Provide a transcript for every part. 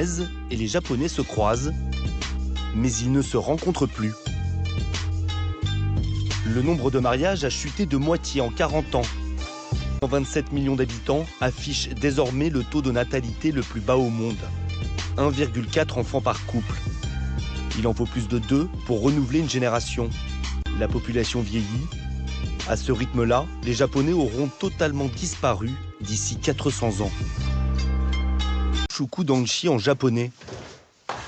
Et les Japonais se croisent, mais ils ne se rencontrent plus. Le nombre de mariages a chuté de moitié en 40 ans. 127 millions d'habitants affichent désormais le taux de natalité le plus bas au monde. 1,4 enfants par couple. Il en faut plus de 2 pour renouveler une génération. La population vieillit. À ce rythme-là, les Japonais auront totalement disparu d'ici 400 ans. Shukudanshi en japonais.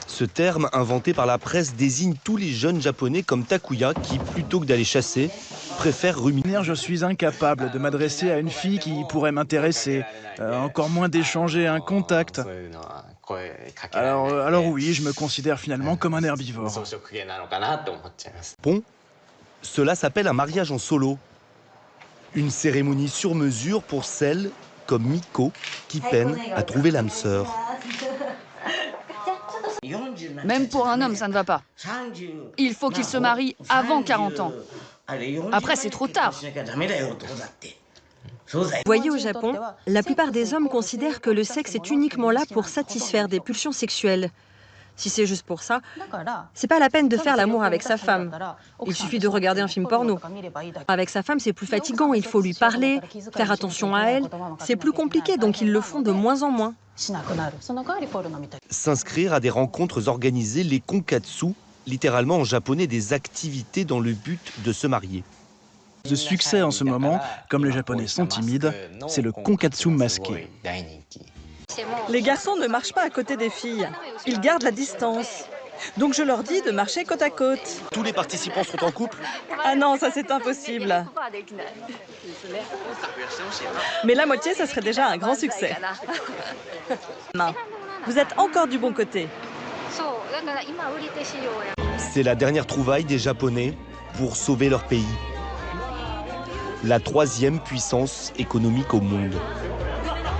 Ce terme, inventé par la presse, désigne tous les jeunes japonais comme Takuya qui, plutôt que d'aller chasser, préfèrent ruminer. Je suis incapable de m'adresser à une fille qui pourrait m'intéresser, encore moins d'échanger un contact. Alors oui, je me considère finalement comme un herbivore. Bon, cela s'appelle un mariage en solo. Une cérémonie sur mesure pour celles comme Miko qui peinent à trouver l'âme sœur. Même pour un homme, ça ne va pas. Il faut qu'il se marie avant 40 ans. Après, c'est trop tard. Vous voyez, au Japon, la plupart des hommes considèrent que le sexe est uniquement là pour satisfaire des pulsions sexuelles. Si c'est juste pour ça, c'est pas la peine de faire l'amour avec sa femme. Il suffit de regarder un film porno. Avec sa femme, c'est plus fatigant, il faut lui parler, faire attention à elle. C'est plus compliqué, donc ils le font de moins en moins. S'inscrire à des rencontres organisées, les konkatsu, littéralement en japonais des activités dans le but de se marier. De succès en ce moment, comme les Japonais sont timides, c'est le konkatsu masqué. Les garçons ne marchent pas à côté des filles. Ils gardent la distance. Donc je leur dis de marcher côte à côte. Tous les participants sont en couple? Ah non, ça c'est impossible. Mais la moitié, ça serait déjà un grand succès. Non, vous êtes encore du bon côté. C'est la dernière trouvaille des Japonais pour sauver leur pays. La 3e puissance économique au monde.